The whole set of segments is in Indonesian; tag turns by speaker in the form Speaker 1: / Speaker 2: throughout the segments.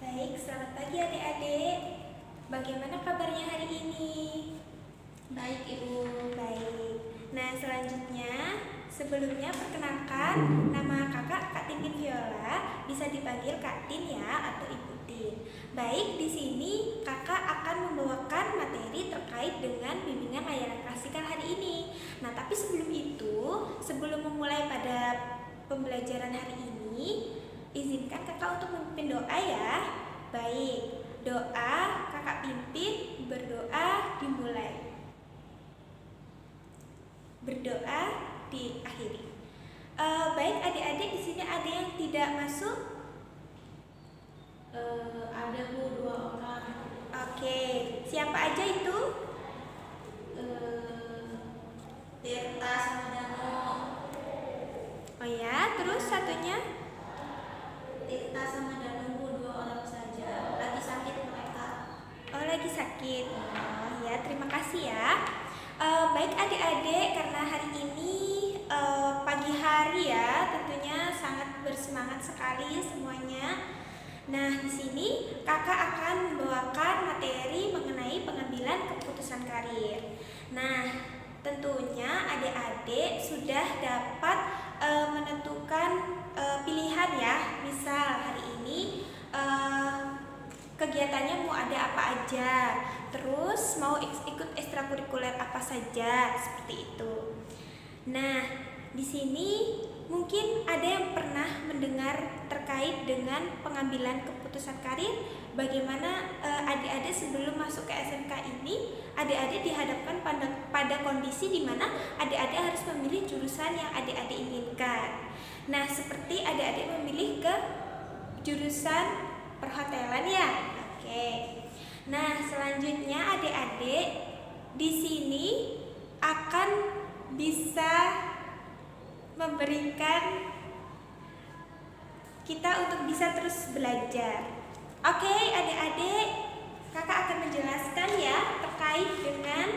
Speaker 1: Baik, selamat pagi adik-adik. Bagaimana kabarnya hari ini?
Speaker 2: Baik, Ibu.
Speaker 1: Baik. Nah, selanjutnya, sebelumnya perkenalkan, nama kakak Kak Tintin Viola, bisa dipanggil Kak Tin ya atau Ibu Tin. Baik, di sini kakak akan membawakan materi terkait dengan bimbingan layanan klasikal hari ini. Nah, tapi sebelum itu, sebelum memulai pada pembelajaran hari ini, izinkan kakak untuk memimpin doa ya. Baik, doa kakak pimpin, berdoa dimulai. Berdoa diakhiri. Baik adik-adik, di sini ada yang tidak masuk?
Speaker 2: Ada Bu, 2 orang.
Speaker 1: Oke, siapa aja itu?
Speaker 2: Tirta sama Dano.
Speaker 1: Oh ya, terus satunya?
Speaker 2: Tirta sama Dano Bu, 2 orang saja. Lagi sakit mereka.
Speaker 1: Oh, lagi sakit. Oh ya, terima kasih ya. Baik adik-adik, karena hari ini pagi hari ya, tentunya sangat bersemangat sekali semuanya. Nah, di sini kakak akan membawakan materi mengenai pengambilan keputusan karir. Nah, tentunya adik-adik sudah dapat menentukan pilihan ya. Misal hari ini kegiatannya mau ada apa aja, terus mau ikut ekstrakurikuler apa saja, seperti itu. Nah, di sini mungkin ada yang pernah mendengar terkait dengan pengambilan keputusan karir. Bagaimana adik-adik sebelum masuk ke SMK ini, adik-adik dihadapkan pada kondisi di mana adik-adik harus memilih jurusan yang adik-adik inginkan. Nah, seperti adik-adik memilih ke jurusan perhotelan ya. Oke. Nah, selanjutnya adik-adik di sini akan bisa memberikan kita untuk bisa terus belajar. Oke, adik-adik, kakak akan menjelaskan ya terkait dengan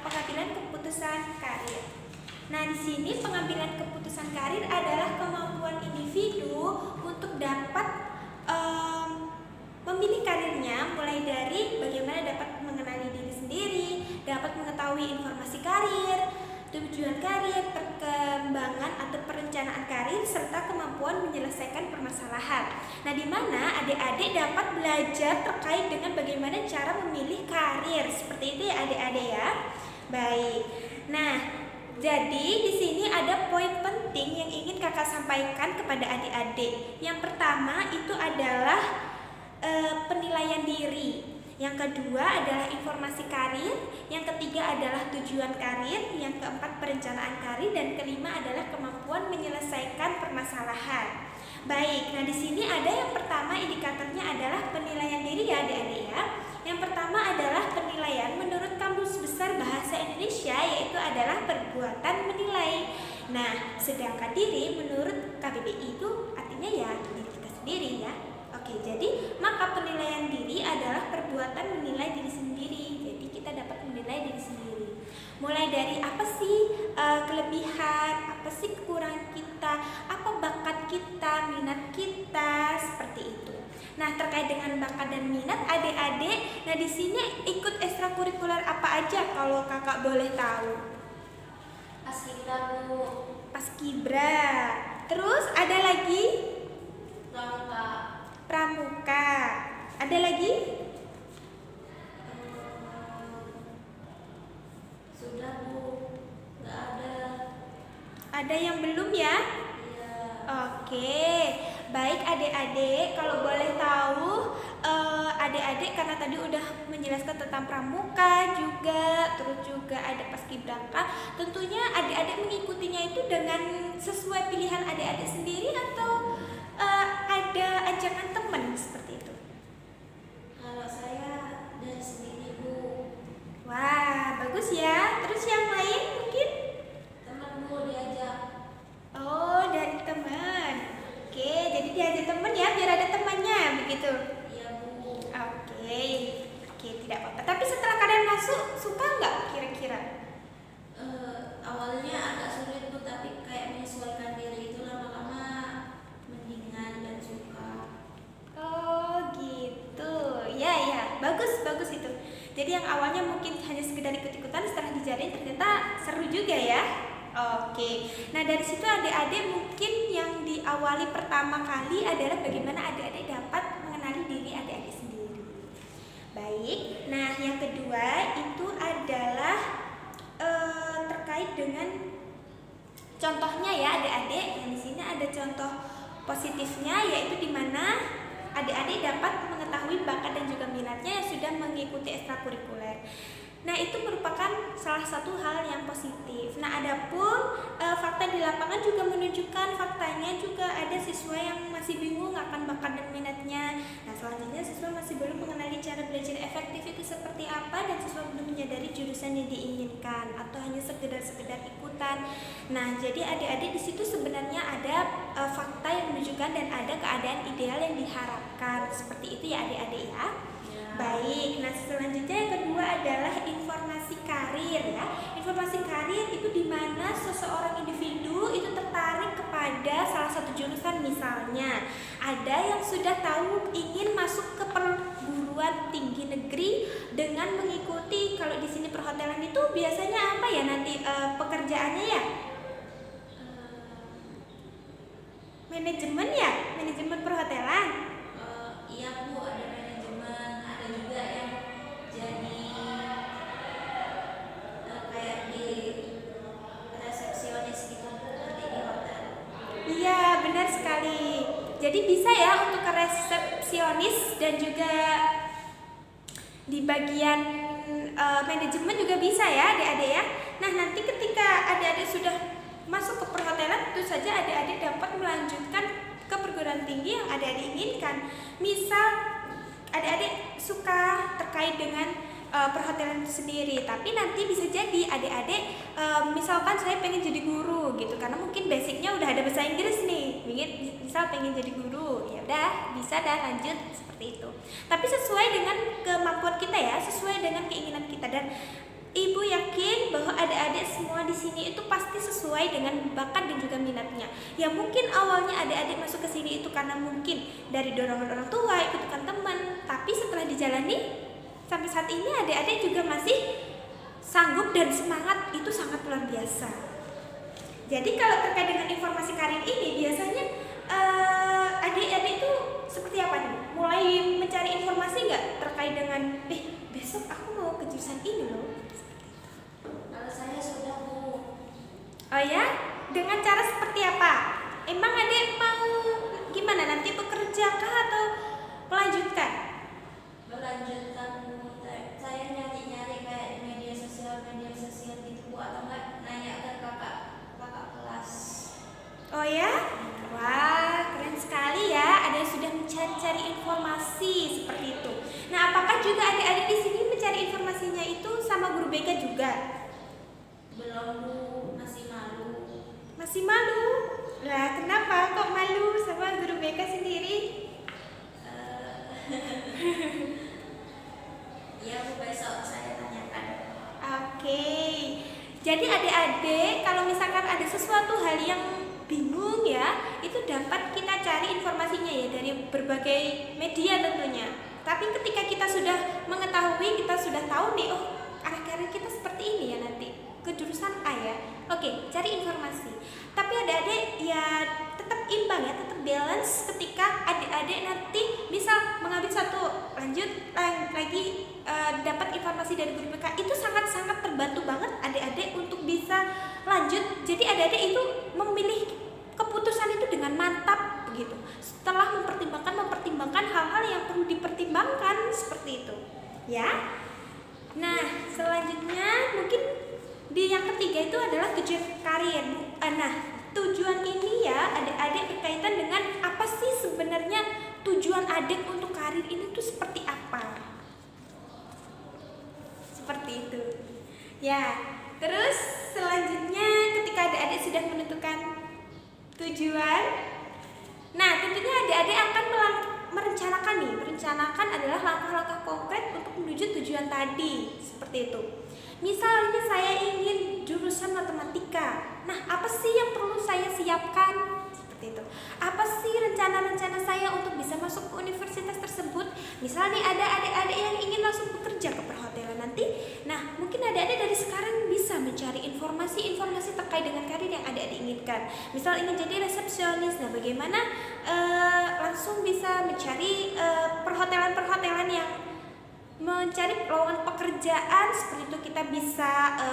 Speaker 1: pengambilan keputusan karir. Nah, di sini pengambilan keputusan karir adalah kemampuan individu untuk dapat memilih karirnya, mulai dari bagaimana dapat mengenali diri sendiri, dapat mengetahui informasi karir, tujuan karir, perkembangan atau perencanaan karir, serta kemampuan menyelesaikan permasalahan. Nah, di mana adik-adik dapat belajar terkait dengan bagaimana cara memilih karir. Seperti itu ya adik-adik ya. Baik. Nah, jadi di sini ada poin penting yang ingin kakak sampaikan kepada adik-adik. Yang pertama itu adalah penilaian diri. Yang kedua adalah informasi karir, yang ketiga adalah tujuan karir, yang keempat perencanaan karir, dan kelima adalah kemampuan menyelesaikan permasalahan. Baik, nah di sini ada yang pertama indikatornya adalah penilaian diri ya adik-adik ya. Yang pertama adalah penilaian menurut Kamus Besar Bahasa Indonesia, yaitu adalah perbuatan menilai. Nah, sedangkan diri menurut KBBI itu artinya ya diri kita sendiri ya. Oke, jadi maka penilaian diri adalah perbuatan menilai diri sendiri. Jadi kita dapat menilai diri sendiri. Mulai dari apa sih kelebihan, apa sih kekurangan kita, apa bakat kita, minat kita, seperti itu. Nah, terkait dengan bakat dan minat adik-adik, nah di sini ikut ekstrakurikuler apa aja kalau kakak boleh tahu?
Speaker 2: Paskibra Bu.
Speaker 1: Paskibra. Terus ada lagi?
Speaker 2: Pramuka.
Speaker 1: Pramuka. Ada lagi?
Speaker 2: Sudah Bu. Nggak ada.
Speaker 1: Ada yang belum ya?
Speaker 2: Iya.
Speaker 1: Oke. Baik adik-adik, kalau boleh tahu adik-adik karena tadi udah menjelaskan tentang pramuka juga, terus juga ada paskibraka. Tentunya adik-adik mengikutinya itu dengan sesuai pilihan adik-adik sendiri atau ada ajakan teman seperti itu?
Speaker 2: Kalau saya dari sendiri Bu.
Speaker 1: Wah, bagus ya. Terus yang lain mungkin?
Speaker 2: Teman Bu diajak.
Speaker 1: Oh, dari teman. Oke, jadi diajak teman ya, biar ada temannya begitu.
Speaker 2: Iya Bu.
Speaker 1: Oke, tidak apa-apa. Tapi setelah kalian masuk, suka nggak kira-kira?
Speaker 2: Awalnya agak sulit Bu, tapi kayak menyesuaikan diri itu lama-lama mendingan dan suka.
Speaker 1: Oh, Jadi yang awalnya mungkin hanya sekedar ikut-ikutan, setelah dijalani ternyata seru juga ya. Oke, nah dari situ adik-adik mungkin yang diawali pertama kali adalah bagaimana adik-adik dapat mengenali diri adik-adik sendiri. Baik, nah yang kedua itu adalah terkait dengan contohnya ya adik-adik. Yang di sini ada contoh positifnya, yaitu di mana adik-adik dapat mengetahui bakat dan juga minatnya yang sudah mengikuti ekstrakurikuler. Nah, itu merupakan salah satu hal yang positif. Nah, adapun fakta di lapangan juga menunjukkan faktanya juga ada siswa yang masih bingung akan bakat dan minatnya. Nah, selanjutnya siswa masih belum mengenali cara belajar efektif itu seperti apa, dan siswa belum menyadari jurusan yang diinginkan atau hanya sekedar ikutan. Nah, jadi adik-adik di situ sebenarnya ada fakta yang menunjukkan dan ada keadaan ideal yang diharapkan. Seperti itu ya adik-adik ya. Baik, nah selanjutnya yang kedua adalah informasi karir ya. Informasi karir itu di mana seseorang individu itu tertarik kepada salah satu jurusan, misalnya ada yang sudah tahu ingin masuk ke perguruan tinggi negeri dengan mengikuti, kalau di sini perhotelan itu biasanya apa ya nanti pekerjaannya ya? Manajemen ya? Manajemen perhotelan?
Speaker 2: Iya Bu, ada manajemen, ada juga yang jadi kayak di resepsionis gitu nanti di hotel.
Speaker 1: Iya, benar sekali. Jadi bisa ya untuk ke resepsionis dan juga di bagian manajemen juga bisa ya adik-adik ya. Nah, nanti ketika adik-adik sudah masuk ke perhotelan, tentu saja adik-adik dapat melanjutkan ke perguruan tinggi yang adik-adik inginkan. Misal adik-adik suka terkait dengan perhotelan itu sendiri, tapi nanti bisa jadi adik-adik misalkan saya pengen jadi guru gitu, karena mungkin basicnya udah ada bahasa Inggris nih, misal pengen jadi guru, ya udah bisa dah lanjut seperti itu. Tapi sesuai dengan kemampuan kita ya, sesuai dengan keinginan kita, dan Ibu yakin bahwa adik-adik semua di sini itu pasti sesuai dengan bakat dan juga minatnya. Ya mungkin awalnya adik-adik masuk ke sini itu karena mungkin dari dorongan orang tua, ikutan teman, tapi setelah dijalani sampai saat ini adik-adik juga masih sanggup dan semangat, itu sangat luar biasa. Jadi kalau terkait dengan informasi karir ini biasanya adik-adik itu seperti apa nih? Mulai mencari informasi nggak terkait dengan besok aku mau ke jurusan ini loh.
Speaker 2: Kalau saya sudah Bu.
Speaker 1: Oh ya? Dengan cara seperti apa? Emang adik mau gimana? Nanti bekerja kah atau melanjutkan?
Speaker 2: Melanjutkan, saya nyari-nyari kayak di media sosial gitu Bu, atau enggak nanya ke kakak kelas.
Speaker 1: Oh ya? Wah, keren sekali ya. Ada yang sudah mencari-cari informasi seperti itu. Nah, apakah juga adik-adik di sini mencari informasinya itu sama guru BK juga?
Speaker 2: Belum Bu, masih malu.
Speaker 1: Masih malu? Lah, kenapa kok malu sama guru BK sendiri?
Speaker 2: Iya Bu, besok saya tanyakan.
Speaker 1: Oke. Jadi adik-adik kalau misalkan ada sesuatu hal yang bingung ya, itu dapat kita cari informasinya ya dari berbagai media tentunya. Tapi ketika kita sudah mengetahui, kita sudah tahu nih, oh arah karir kita seperti ini ya nanti ke jurusan A ya. Oke, cari informasi. Tapi adik-adik ya tetap imbang ya, tetap balance ketika adik-adik nanti misal mengambil satu lanjut lagi dapat informasi dari guru BK, itu sangat-sangat terbantu banget adik-adik untuk bisa lanjut. Jadi adik-adik itu memilih keputusan itu dengan mantap begitu. Setelah mempertimbangkan hal-hal yang perlu dipertimbangkan seperti itu. Ya. Nah, selanjutnya mungkin di yang ketiga itu adalah tujuan karir. Nah, tujuan ini ya adik-adik berkaitan dengan apa sih sebenarnya tujuan adik untuk karir ini tuh seperti apa? Seperti itu. Ya, terus selanjutnya ketika adik-adik sudah menentukan tujuan, nah tentunya adik-adik akan merencanakan adalah langkah-langkah konkret untuk menuju tujuan tadi, seperti itu. Misalnya saya ingin jurusan matematika, nah apa sih yang perlu saya siapkan? Seperti itu. Apa sih rencana-rencana saya untuk bisa masuk ke universitas tersebut? Misalnya ada adik-adik yang ingin langsung bekerja ke perhotelan, adik-adik dari sekarang bisa mencari informasi-informasi terkait dengan karir yang adik-adik inginkan. Misal ingin jadi resepsionis, nah bagaimana langsung bisa mencari perhotelan-perhotelan yang mencari lowongan pekerjaan. Seperti itu kita bisa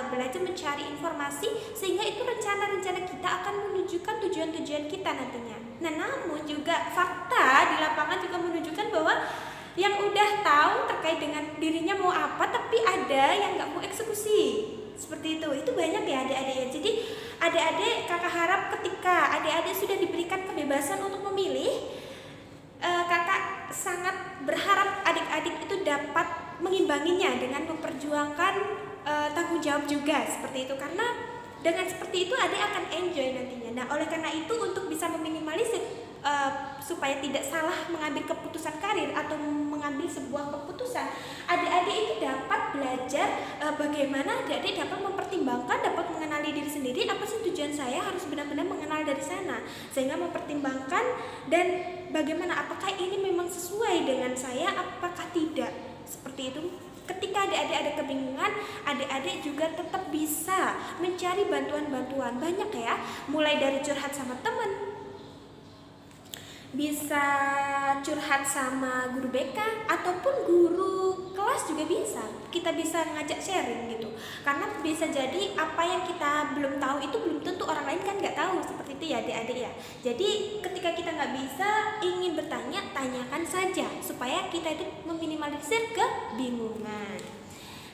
Speaker 1: belajar mencari informasi, sehingga itu rencana-rencana kita akan menunjukkan tujuan-tujuan kita nantinya. Nah, namun juga fakta di lapangan juga menunjukkan bahwa yang udah tahu terkait dengan dirinya mau apa, tapi ada yang nggak mau eksekusi. Seperti itu banyak ya adik-adik ya. Jadi adik-adik, kakak harap ketika adik-adik sudah diberikan kebebasan untuk memilih, kakak sangat berharap adik-adik itu dapat mengimbanginya dengan memperjuangkan tanggung jawab juga, seperti itu. Karena dengan seperti itu adik akan enjoy nantinya. Nah, oleh karena itu untuk bisa meminimalisir supaya tidak salah mengambil keputusan karir atau mengambil sebuah keputusan, adik-adik itu dapat belajar bagaimana adik-adik dapat mempertimbangkan, dapat mengenali diri sendiri, apa sih tujuan saya, harus benar-benar mengenal dari sana, sehingga mempertimbangkan dan bagaimana apakah ini memang sesuai dengan saya, apakah tidak, seperti itu. Ketika adik-adik ada kebingungan, adik-adik juga tetap bisa mencari bantuan-bantuan. Banyak ya, mulai dari curhat sama teman, bisa curhat sama guru BK ataupun guru kelas juga bisa. Kita bisa ngajak sharing gitu. Karena bisa jadi apa yang kita belum tahu itu belum tentu orang lain kan nggak tahu, seperti itu ya adik-adik ya. Jadi ketika kita nggak bisa ingin bertanya, tanyakan saja supaya kita itu meminimalisir kebingungan.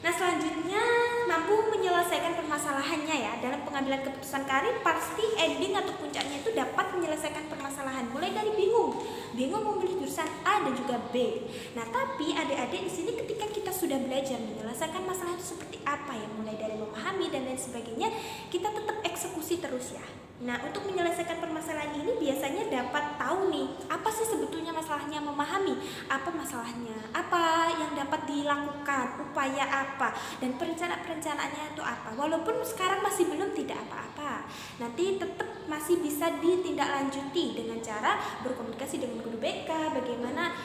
Speaker 1: Nah, selanjutnya mampu menyelesaikan permasalahannya ya. Dalam pengambilan keputusan karir, pasti ending atau puncaknya itu dapat menyelesaikan permasalahan. Mulai dari bingung memilih jurusan A dan juga B. Nah, tapi adik-adik di sini ketika kita sudah belajar menyelesaikan masalah itu seperti apa ya, mulai dari memahami dan lain sebagainya, kita tetap eksekusi terus ya. Nah, untuk menyelesaikan permasalahan ini biasanya dapat tahu nih, apa sih sebetulnya masalahnya, memahami apa masalahnya, apa yang dapat dilakukan, upaya apa, dan perencanaan-perencanaannya itu apa. Walaupun sekarang masih belum tidak apa-apa, nanti tetap masih bisa ditindaklanjuti dengan cara berkomunikasi dengan guru BK, bagaimana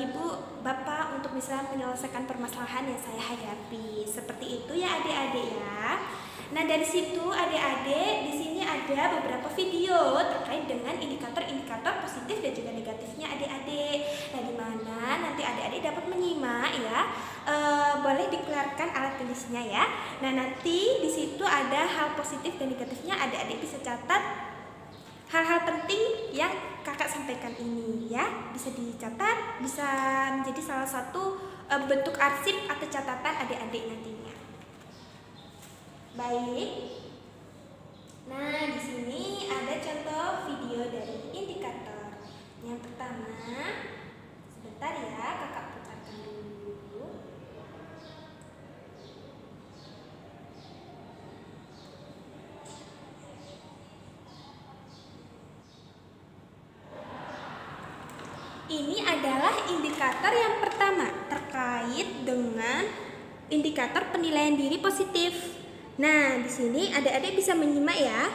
Speaker 1: ibu bapak untuk bisa menyelesaikan permasalahan yang saya hadapi. Seperti itu ya adik-adik ya. Nah, dari situ adik-adik di sini ada beberapa video terkait dengan indikator-indikator positif dan juga negatifnya adik-adik. Nah, di mana nanti adik-adik dapat menyimak ya. Boleh dikeluarkan alat tulisnya ya. Nah, nanti di situ ada hal positif dan negatifnya, adik-adik bisa catat hal-hal penting yang kakak sampaikan ini ya. Bisa dicatat, bisa menjadi salah satu bentuk arsip atau catatan adik-adik nantinya. Baik. Nah, di sini ada contoh video dari indikator. Yang pertama, sebentar ya, kakak putarkan dulu. Ini adalah indikator yang pertama terkait dengan indikator penilaian diri positif. Nah, di sini adik-adik bisa menyimak ya.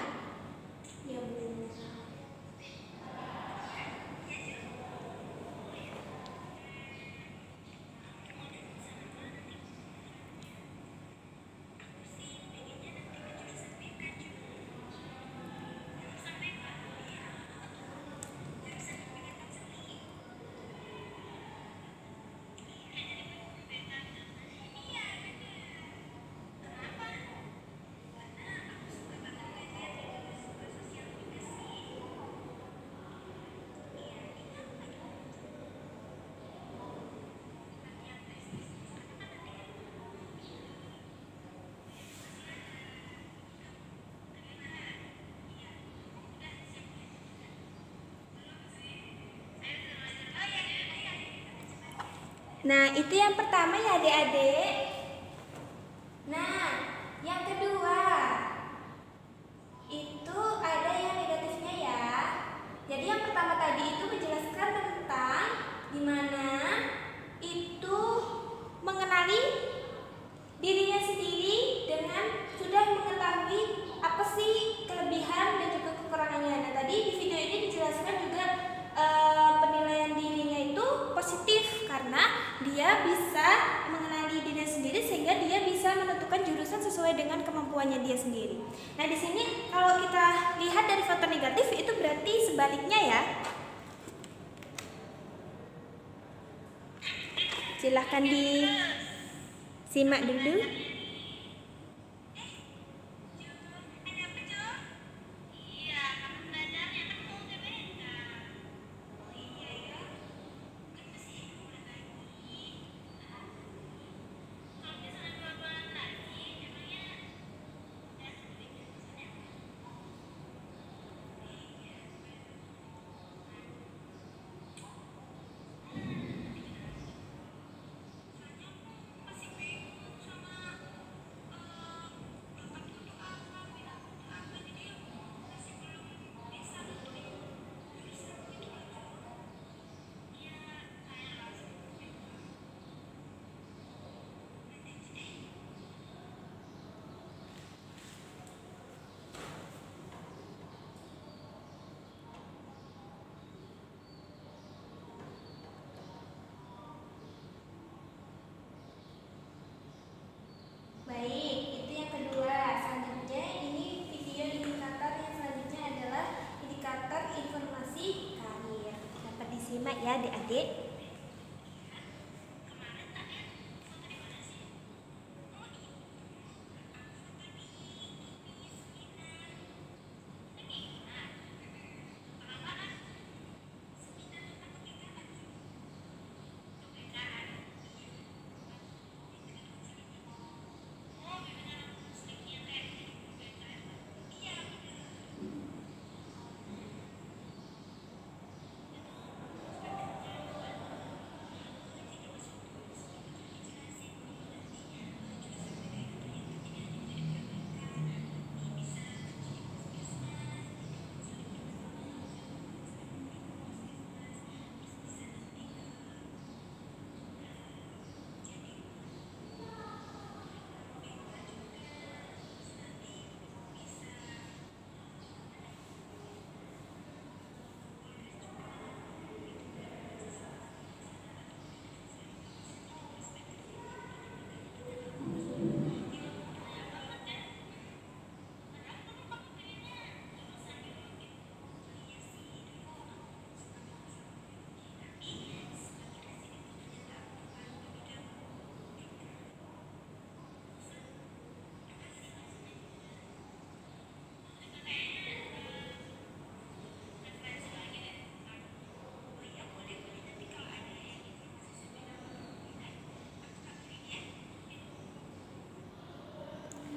Speaker 1: Nah, itu yang pertama ya adik-adik. Nah, yang kedua itu ada yang negatifnya ya. Jadi yang pertama tadi itu menjelaskan tentang gimana itu mengenali dirinya sendiri dengan sudah mengetahui apa sih kelebihan dan juga kekurangannya. Nah, tadi di video ini dijelaskan juga penilaian dirinya itu positif karena dia bisa mengenali dirinya sendiri sesuai dengan kemampuannya dia sendiri. Nah, di sini kalau kita lihat dari faktor negatif itu berarti sebaliknya ya. Silahkan disimak dulu. Baik, itu yang kedua. Selanjutnya ini video indikator yang selanjutnya adalah indikator informasi karir. Dapat disimak ya adik-adik.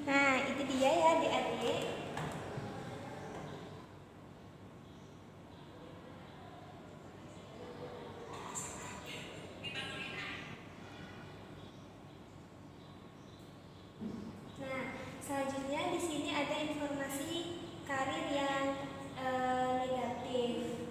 Speaker 1: Nah, itu dia ya adik-adik. Nah, selanjutnya di sini ada informasi karir yang negatif.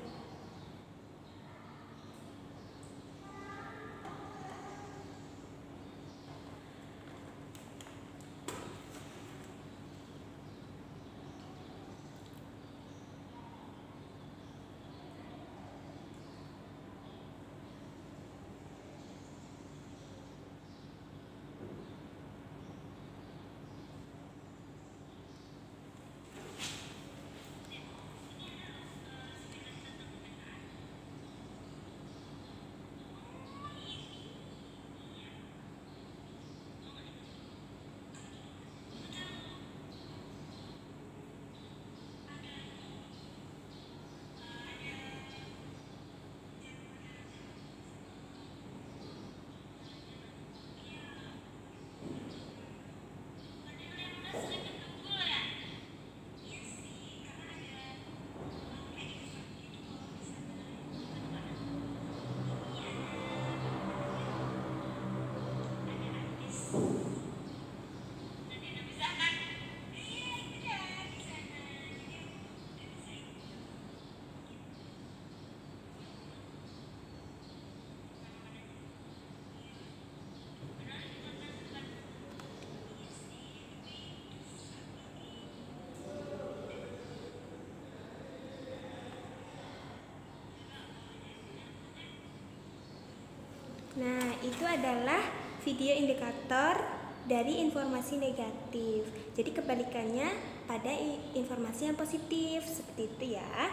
Speaker 1: Nah, itu adalah video indikator dari informasi negatif. Jadi kebalikannya pada informasi yang positif, seperti itu ya.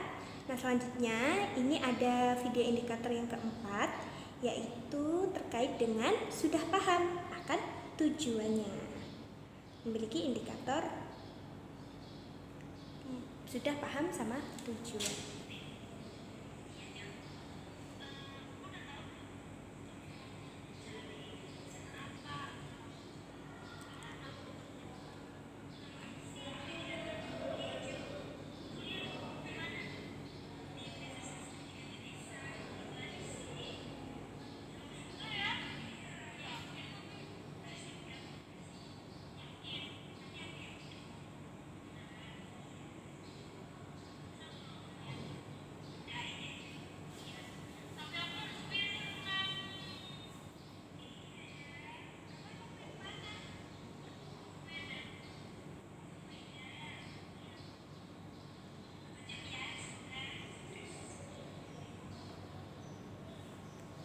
Speaker 1: Nah, selanjutnya ini ada video indikator yang keempat, yaitu terkait dengan sudah paham akan tujuannya. Memiliki indikator sudah paham sama tujuan.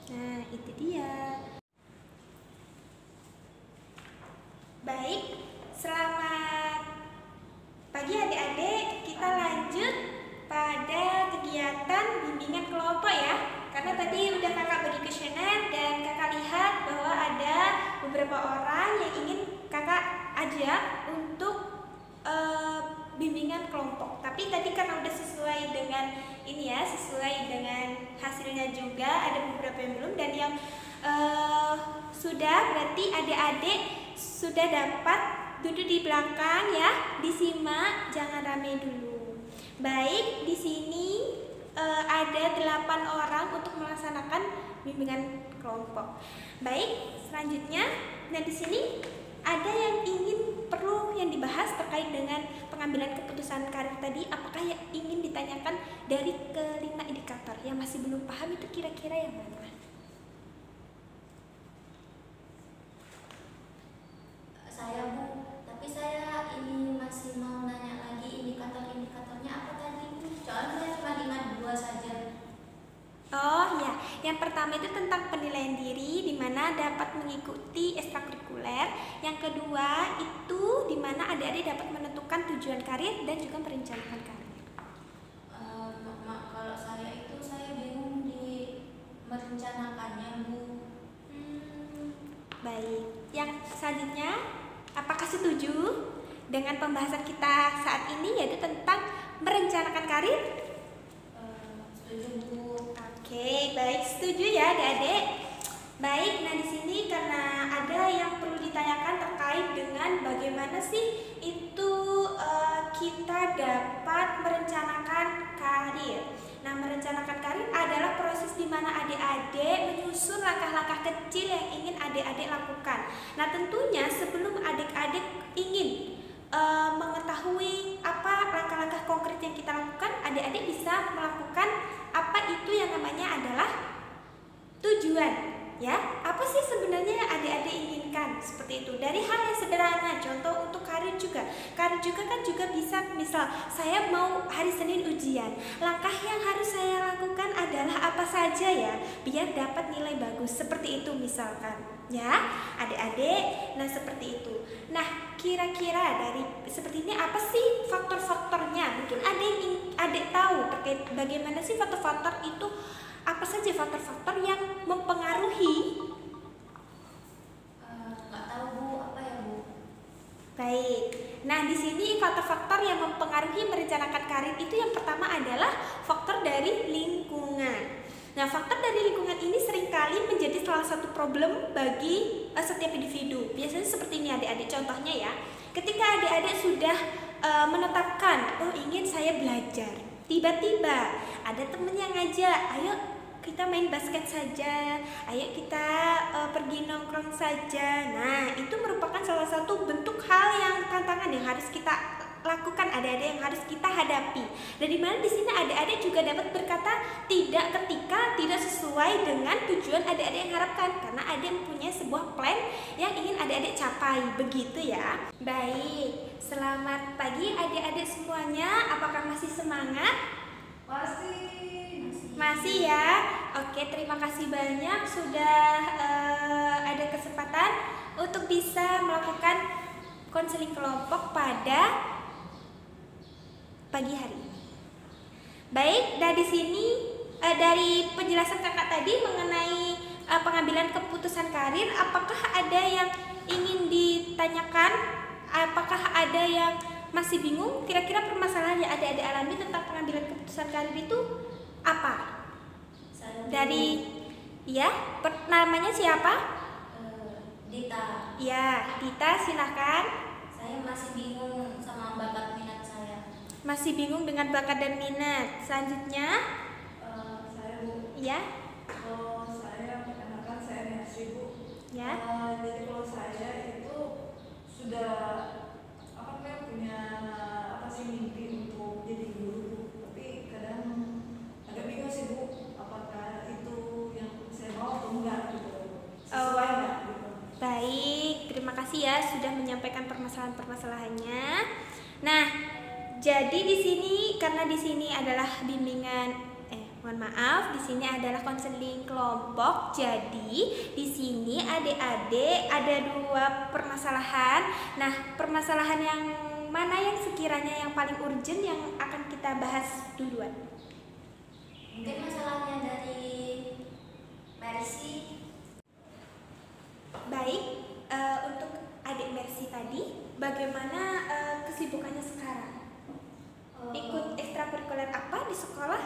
Speaker 1: Nah, itu dia. Baik, selamat pagi adik-adik. Kita lanjut pada kegiatan bimbingan kelompok ya. Karena tadi udah kakak bagi kuesioner dan kakak lihat bahwa ada beberapa orang yang ingin kakak ajak untuk bimbingan kelompok. Tapi tadi karena udah sesuai dengan ini ya, sesuai dengan hasilnya juga, ada beberapa yang belum, dan yang sudah berarti adik-adik sudah dapat duduk di belakang ya, disimak, jangan rame dulu. Baik, di sini ada 8 orang untuk melaksanakan bimbingan kelompok. Baik, selanjutnya, nah di sini ada yang perlu yang dibahas terkait dengan pengambilan keputusan karir tadi. Apakah yang ingin ditanyakan dari kelima indikator? Yang masih belum paham itu kira-kira yang mana?
Speaker 2: Saya Bu, tapi saya ini masih mau nanya lagi indikator-indikatornya apa tadi Bu? Soalnya saya cuma ingat 2 saja.
Speaker 1: Oh ya, yang pertama itu tentang penilaian diri, di mana dapat mengikuti ekstrakurikuler. Yang kedua itu di mana adik-adik dapat menentukan tujuan karir dan juga merencanakan karir.
Speaker 2: Kalau saya itu saya bingung di merencanakannya Bu.
Speaker 1: Baik, yang selanjutnya, apakah setuju dengan pembahasan kita saat ini yaitu tentang merencanakan karir?
Speaker 2: Setuju Bu.
Speaker 1: Oke, baik, setuju ya adik-adik. Baik, nah di sini karena ada yang perlu ditanyakan terkait dengan bagaimana sih itu kita dapat merencanakan karir. Nah, merencanakan karir adalah proses di mana adik-adik menyusun langkah-langkah kecil yang ingin adik-adik lakukan. Nah, tentunya sebelum adik-adik ingin mengetahui apa langkah-langkah konkret yang kita lakukan, adik-adik bisa melakukan apa itu yang namanya adalah tujuan. Ya, apa sih sebenarnya yang adik-adik inginkan? Seperti itu. Dari hal yang sederhana, contoh untuk karir juga. Karir juga kan juga bisa, misal saya mau hari Senin ujian. Langkah yang harus saya lakukan adalah apa saja ya, biar dapat nilai bagus. Seperti itu misalkan. Ya, adik-adik. Nah, seperti itu. Nah, kira-kira dari seperti ini apa sih faktor-faktornya? Mungkin ada yang adik tahu terkait bagaimana sih faktor-faktor itu. Apa saja faktor-faktor yang mempengaruhi?
Speaker 2: Nggak tahu Bu, apa ya Bu?
Speaker 1: Baik. Nah, di sini faktor-faktor yang mempengaruhi merencanakan karir itu yang pertama adalah faktor dari lingkungan. Nah, faktor dari lingkungan ini seringkali menjadi salah satu problem bagi setiap individu. Biasanya seperti ini adik-adik, contohnya ya. Ketika adik-adik sudah menetapkan, oh ingin saya belajar. Tiba-tiba ada temen yang ngajak, ayo kita main basket saja, ayo kita pergi nongkrong saja. Nah, itu merupakan salah satu bentuk hal yang tantangan yang harus kita lakukan, adik-adik yang harus kita hadapi. Dan di mana di sini adik-adik juga dapat berkata tidak ketika tidak sesuai dengan tujuan adik-adik yang harapkan, karena adik mempunyai sebuah plan yang ingin adik-adik capai, begitu ya. Baik, selamat pagi adik-adik semuanya. Apakah masih semangat? Masih ya. Oke, terima kasih banyak sudah ada kesempatan untuk bisa melakukan konseling kelompok pada pagi hari ini. Baik, dari sini dari penjelasan kakak tadi mengenai pengambilan keputusan karir, apakah ada yang ingin ditanyakan? Apakah ada yang masih bingung? Kira-kira permasalahan yang adik-adik alami tentang pengambilan keputusan karir itu apa? Dari ya, namanya siapa?
Speaker 2: Dita.
Speaker 1: Ya, Dita, silahkan.
Speaker 2: Saya masih bingung sama bakat minat saya.
Speaker 1: Masih bingung dengan bakat dan minat. Selanjutnya,
Speaker 3: Saya Bu.
Speaker 1: ya,
Speaker 3: Kalau saya perkenalkan saya Nancy Bu.
Speaker 1: ya.
Speaker 3: Jadi kalau saya itu sudah punya mimpi untuk jadi guru, tapi kadang agak bingung sih Bu, apakah itu yang saya mau atau enggak gitu, sesuai enggak gitu.
Speaker 1: Baik, terima kasih ya sudah menyampaikan permasalahan-permasalahannya. Nah, jadi di sini karena di sini adalah bimbingan mohon maaf, di sini adalah konseling kelompok. Jadi di sini adik-adik ada 2 permasalahan. Nah, permasalahan yang mana yang sekiranya yang paling urgent yang akan kita bahas duluan?
Speaker 2: Mungkin masalahnya dari Mercy.
Speaker 1: Baik, untuk adik Mercy tadi, bagaimana kesibukannya sekarang? Ikut ekstrakurikuler apa di sekolah?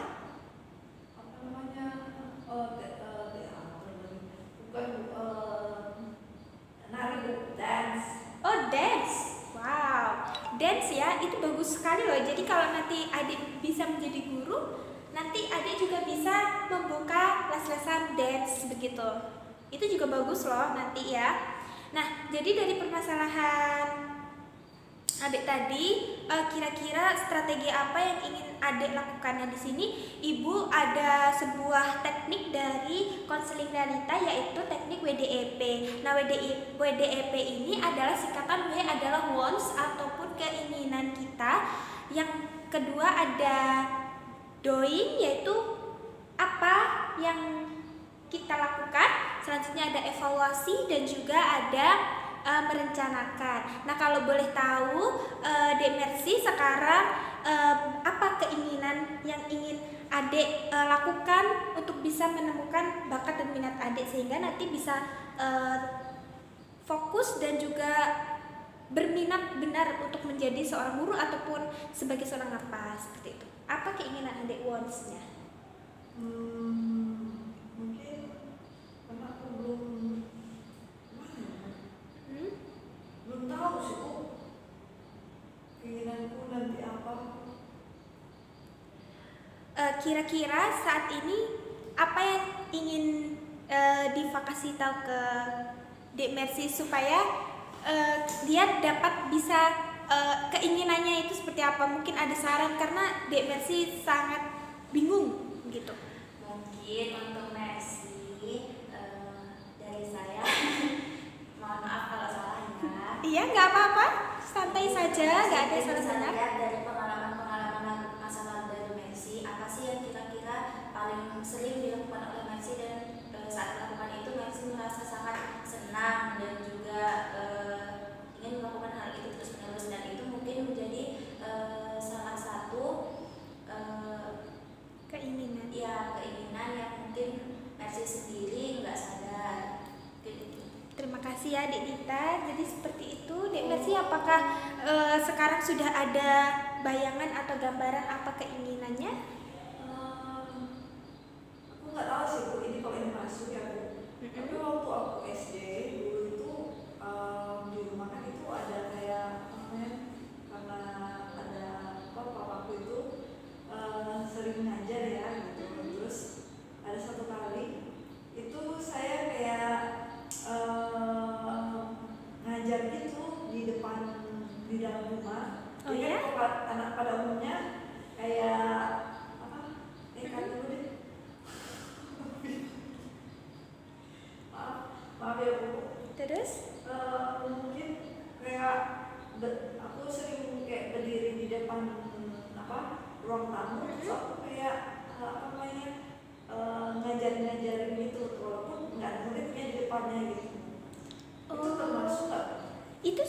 Speaker 3: Nari Bu, dance.
Speaker 1: Oh, dance. Wow, dance ya, itu bagus sekali loh. Jadi kalau nanti adik bisa menjadi guru, nanti adik juga bisa membuka les-lesan dance begitu. Itu juga bagus loh nanti ya. Nah, jadi dari permasalahan adik tadi, kira-kira strategi apa yang ingin adik lakukannya di sini? Ibu ada sebuah teknik dari konseling realita, yaitu teknik WDEP. Nah, WDEP ini adalah singkatan W adalah wants ataupun keinginan kita. Yang kedua ada doing, yaitu apa yang kita lakukan. Selanjutnya ada evaluasi dan juga ada merencanakan. Nah, kalau boleh tahu, Dek Mercy sekarang apa keinginan yang ingin adik lakukan untuk bisa menemukan bakat dan minat adik sehingga nanti bisa fokus dan juga berminat benar untuk menjadi seorang guru ataupun sebagai seorang apa seperti itu. Apa keinginan adik wants-nya?
Speaker 3: Mungkin karena aku belum tahu sih Bu, keinginanku nanti apa.
Speaker 1: Kira-kira saat ini apa yang ingin Diva kasih tahu ke Dek Mercy supaya dia dapat bisa keinginannya itu seperti apa? Mungkin ada saran karena Dek Mercy sangat bingung gitu.
Speaker 2: Mungkin untuk Mercy dari saya mohon maaf kalau salah ya.
Speaker 1: Iya, nggak apa-apa, santai saja, nggak ada salah benar.
Speaker 2: Lihat dari pengalaman masa lalu dari Mercy, apa sih yang kira-kira paling sering dilakukan oleh Mercy dan saat melakukan itu Mercy merasa sangat senang dan juga ingin melakukan hal itu terus-menerus, dan itu mungkin menjadi salah satu
Speaker 1: Keinginan.
Speaker 2: keinginan yang mungkin Mercy sendiri nggak sadar.
Speaker 1: Terima kasih ya Dek Dita. Jadi seperti itu Dek Mercy, apakah sekarang sudah ada bayangan atau gambaran apa keinginannya?
Speaker 3: Aku nggak tahu sih Bu, ini kalau ini masuk ya Bu. Tapi waktu aku SD dulu itu di rumah kan itu ada kayak karena ada papaku itu sering ngajar ya gitu. Terus ada satu kali itu saya kayak ngajar gitu di dalam rumah.
Speaker 1: Oh ya?
Speaker 3: Anak pada umumnya kayak kan dulu deh. Maaf ya Bu.
Speaker 1: Terus?
Speaker 3: tamu, terus aku kayak apa namanya ngajarin gitu, walaupun nggak ada muridnya di depannya gitu. Itu termasuk nggak?
Speaker 1: Itu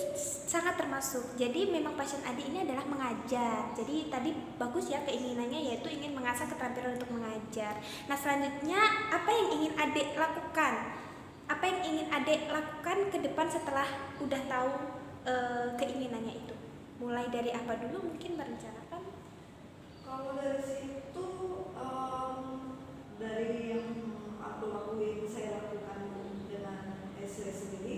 Speaker 1: sangat termasuk. Jadi memang passion adik ini adalah mengajar. Jadi tadi bagus ya keinginannya, yaitu ingin mengasah keterampilan untuk mengajar. Nah selanjutnya apa yang ingin adik lakukan? Apa yang ingin adik lakukan ke depan setelah udah tahu keinginannya itu? Mulai dari apa dulu mungkin merencanakan?
Speaker 3: Kalau dari situ dari yang aku lakuin, saya lakukan dengan SD sendiri.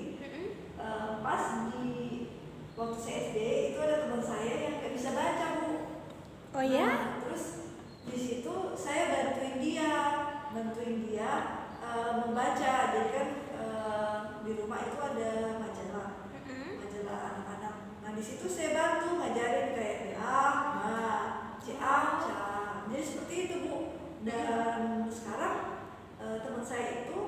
Speaker 3: Pas di waktu saya SD itu ada teman saya yang nggak bisa baca, Bu.
Speaker 1: Oh ya?
Speaker 3: Nah, terus di situ saya bantuin dia membaca. Jadi kan di rumah itu ada majalah anak-anak. Nah di situ saya bantu ngajarin kayak A, Ma, C, A, Ca. Jadi seperti itu, Bu. Dan sekarang teman saya itu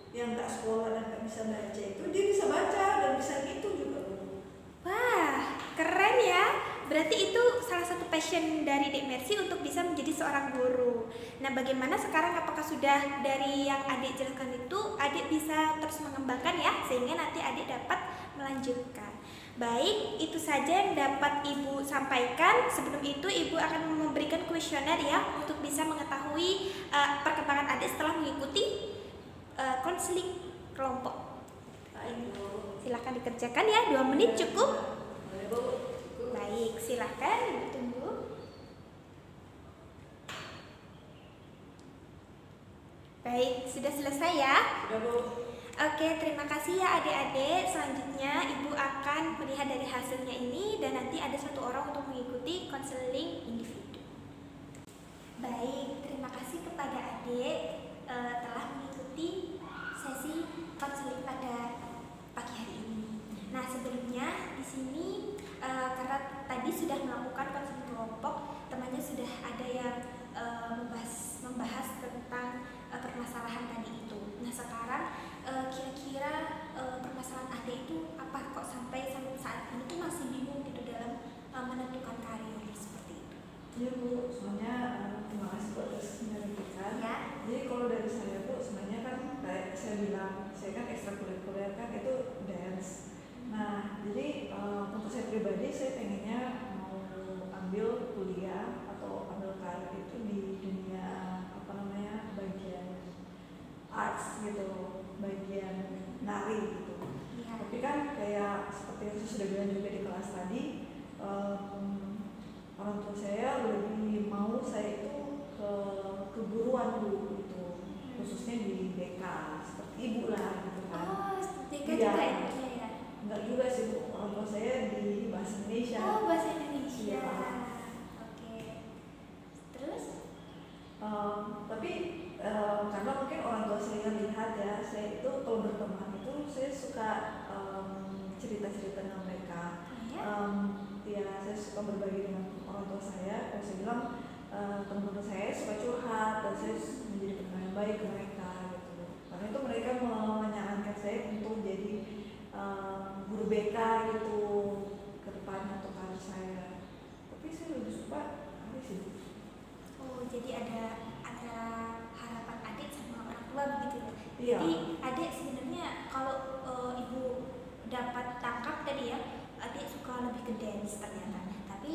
Speaker 3: yang nggak sekolah dan nggak bisa baca itu dia bisa baca dan bisa gitu juga, Bu.
Speaker 1: Wah, keren ya. Berarti itu salah satu passion dari Dek Mercy untuk bisa menjadi seorang guru. Nah, bagaimana sekarang, apakah sudah dari yang adik jelaskan itu adik bisa terus mengembangkan ya, sehingga nanti adik dapat melanjutkan. Baik, itu saja yang dapat Ibu sampaikan. Sebelum itu Ibu akan memberikan kuesioner ya untuk bisa mengetahui perkembangan adik setelah mengikuti konseling kelompok. Silahkan dikerjakan ya, 2 menit cukup. Baik, silahkan Ibu tunggu. Baik, sudah selesai ya?
Speaker 3: Sudah, Bu.
Speaker 1: Oke, terima kasih ya adik-adik. Selanjutnya Ibu akan melihat dari hasilnya ini dan nanti ada 1 orang untuk mengikuti konseling individu. Baik, terima kasih kepada adik telah mengikuti sesi konseling pada pagi hari ini. Nah, sebelumnya di sini karena tadi sudah melakukan konseling kelompok, temannya sudah ada yang membahas tentang permasalahan tadi itu. Nah, sekarang kira-kira permasalahan adik itu apa kok sampai saat ini tuh masih bingung gitu dalam menentukan karir seperti itu?
Speaker 3: Iya, Bu, soalnya terima kasih buat menyelesaikan.
Speaker 1: Ya.
Speaker 3: Jadi kalau dari saya, Bu, sebenarnya kan kayak saya bilang, saya kan ekstrakurikuler kan itu dance. Nah, jadi untuk saya pribadi saya pengennya mau ambil kuliah atau ambil karir itu di dunia apa namanya bagian arts gitu, bagian nari gitu.
Speaker 1: Ya.
Speaker 3: Tapi kan kayak seperti yang saya sudah bilang juga di kelas tadi, orang tua saya lebih mau saya itu ke keguruan dulu gitu, khususnya di BK seperti Ibu lah gitu kan.
Speaker 1: Oh, DK
Speaker 3: Iya.
Speaker 1: juga ibunya ya?
Speaker 3: Enggak juga sih, Bu, orang tua saya di bahasa Indonesia.
Speaker 1: Oh, bahasa Indonesia.
Speaker 3: Iya.
Speaker 1: Oke. Terus?
Speaker 3: Tapi karena mungkin orang tua saya lihat ya, saya itu kalau berteman itu saya suka cerita-cerita dengan mereka. Ya, saya suka berbagi dengan orang tua saya. Kalau saya bilang teman-teman saya suka curhat dan saya menjadi pendengar yang baik ke mereka gitu. Karena itu mereka menyarankan saya untuk jadi guru BK gitu ke depannya untuk karir saya. Tapi saya lebih suka ini sih.
Speaker 1: Oh, jadi ada harapan adik sama orang tua begitu ya?
Speaker 3: Iya.
Speaker 1: Jadi adik sebenarnya kalau Ibu dapat tangkap tadi ya, adik suka lebih ke dance ternyata. Tapi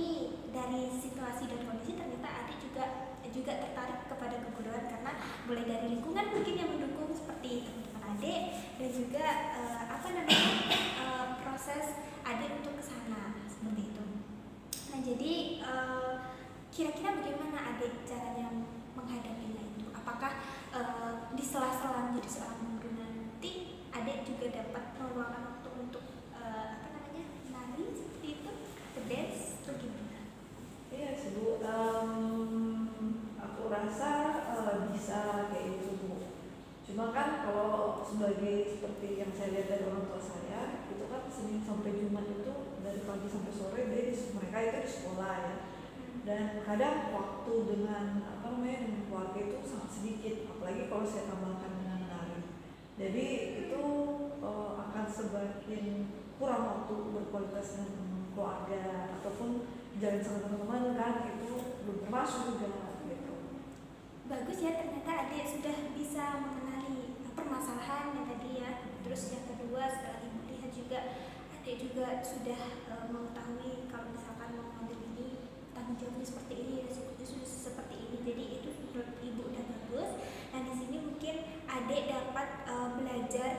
Speaker 1: dari situasi dan kondisi ternyata adik juga tertarik kepada keguruan karena mulai dari lingkungan mungkin yang mendukung seperti teman-teman adik dan juga proses adik untuk kesana seperti itu. Nah, jadi kira-kira bagaimana adik caranya menghadapinya itu? Apakah di sela-sela menjadi seorang guru nanti adik juga dapat meluangkan waktu untuk nari seperti itu, ke dance atau gimana?
Speaker 3: Iya sih, Bu. Aku rasa bisa kayak gitu, Bu. Cuma kan kalau sebagai seperti yang saya lihat dari orang tua saya, itu kan Senin sampai Jumat itu dari pagi sampai sore mereka itu di sekolah ya. Dan kadang waktu dengan dengan keluarga itu sangat sedikit, apalagi kalau saya tambahkan dengan menari. Jadi itu akan semakin kurang waktu berkualitas dengan keluarga ataupun jalan sama teman-teman kan, itu belum Unpasu juga gitu.
Speaker 1: Bagus ya, ternyata adik sudah bisa mengenali permasalahan yang tadi ya. Terus yang kedua, setelah ibu lihat juga adik juga sudah mengetahui kalau misalkan mau ngambil ini tanggung jawabnya seperti ini, resikonya sudah seperti ini. Jadi itu menurut ibu udah bagus. Nah di sini mungkin adik dapat belajar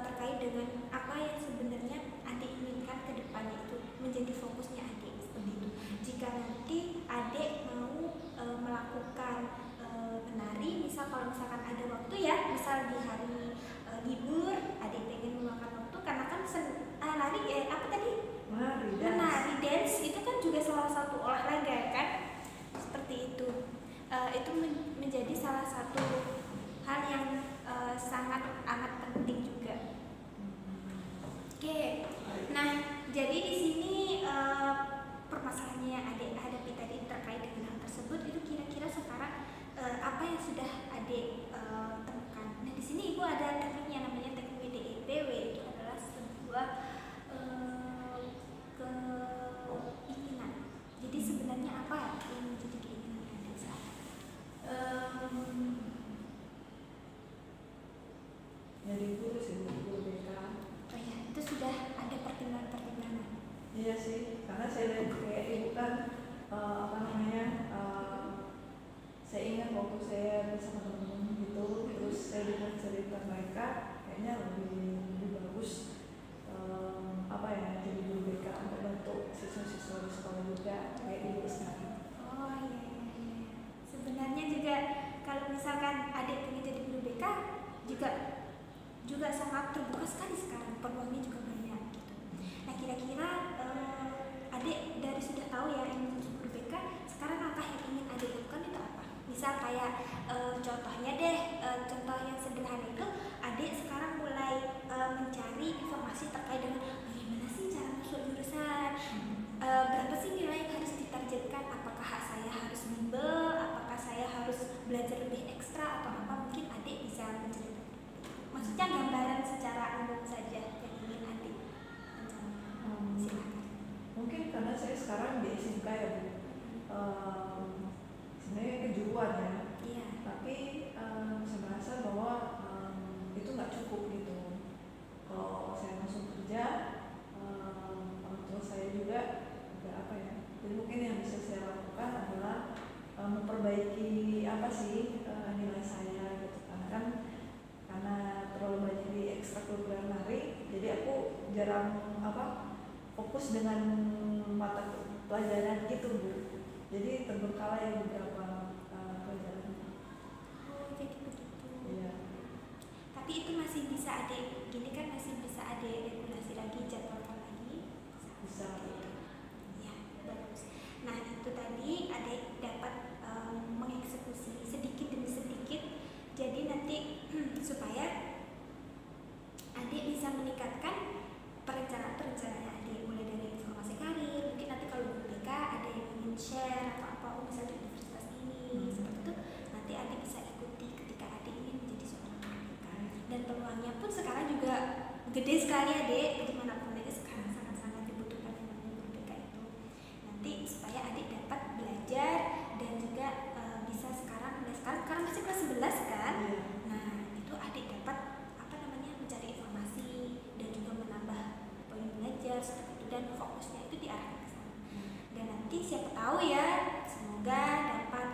Speaker 1: terkait dengan apa yang sebenarnya adik inginkan ke depannya, itu menjadi fokusnya adik seperti itu. Jika nanti adik mau melakukan menari, misal kalau misalkan ada waktu ya, misal di hari libur adik pengen meluangkan waktu karena kan lari apa tadi? Menari dance itu kan juga salah satu olahraga kan, seperti itu. Itu menjadi salah satu hal yang sangat amat penting juga. Oke, nah jadi di sini permasalahannya yang adik hadapi tadi terkait dengan hal tersebut, itu kira-kira sekarang apa yang sudah adik temukan. Nah di sini ibu ada tekniknya namanya teknik WDEPW, itu adalah sebuah keinginan. Jadi sebenarnya apa yang menjadi keinginan adik saat
Speaker 3: jadi guru sih, guru BK.
Speaker 1: oh ya, itu sudah ada pertimbangan-pertimbangan.
Speaker 3: Iya sih, karena saya lihat kayak ibu kan saya ingat waktu saya bersama teman-teman gitu, terus saya dengar cerita mereka, kayaknya lebih bagus jadi guru BK untuk bantu siswa-siswa di sekolah juga kayak ibu sekarang.
Speaker 1: Oh iya. Sebenarnya juga kalau misalkan adik pengen jadi guru BK juga sangat terbuka sekali sekarang, peluangnya juga banyak gitu. Nah kira-kira adik dari sudah tahu ya yang menjadi guru BK, sekarang langkah yang ingin adik lakukan itu apa? Misal kayak contohnya deh, contoh yang sederhana itu adik sekarang mulai mencari informasi terkait dengan bagaimana sih cara masuk jurusan, berapa sih nilai yang harus ditargetkan, apakah saya harus bimbel, apakah saya harus belajar lebih ekstra atau apa, mungkin adik bisa menceritakan. Maksudnya gambaran secara umum saja yang ingin adik rencanakan. Silakan.
Speaker 3: Mungkin karena saya sekarang di SMK ya Bu, sebenarnya kejuruan ya.
Speaker 1: Iya.
Speaker 3: Tapi saya merasa bahwa itu nggak cukup gitu. Kalau saya langsung kerja, orang tua saya juga nggak apa ya. Jadi mungkin yang bisa saya lakukan adalah memperbaiki nilai saya gitu. Karena terlalu banyak di ekstrakurikuler nari, jadi aku jarang fokus dengan mata pelajaran gitu Bu. Jadi terbengkalai beberapa pelajaran.
Speaker 1: Oh jadi begitu.
Speaker 3: Iya.
Speaker 1: Tapi itu masih bisa adik, gini kan masih bisa adik regulasi lagi, jadwalkan lagi.
Speaker 3: Bisa.
Speaker 1: Ya bagus. Nah itu tadi adik dapat mengeksekusi sedikit demi sedikit. Jadi nanti supaya adik bisa meningkatkan perencanaan adik, mulai dari informasi karir. Mungkin nanti kalau guru BK ada yang ingin share atau apa, misalnya di universitas ini seperti itu, nanti adik bisa ikuti ketika adik ingin menjadi seorang guru BK. Dan peluangnya pun sekarang juga gede sekali adik, bagaimanapun aja sekarang sangat-sangat dibutuhkan yang namanya guru BK itu. Nanti supaya adik dapat belajar dan juga bisa sekarang masih kelas 11 kan. Nah itu adik dapat mencari informasi dan juga menambah poin belajar seperti itu, dan fokusnya itu diarahkan ke sana. Dan nanti siapa tahu ya, semoga dapat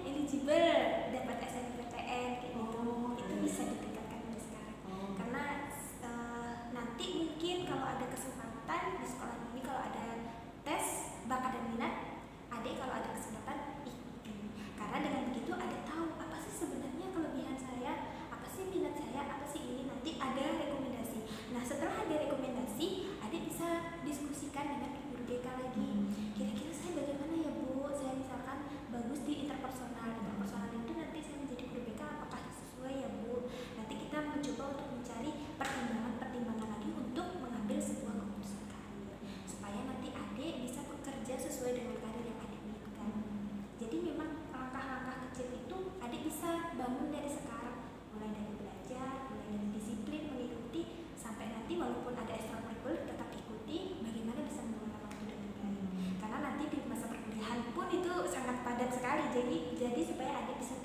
Speaker 1: eligible, dapat SNMPTN kayak gitu. Itu bisa ditingkatkan dari sekarang. Karena nanti mungkin jadi supaya adik bisa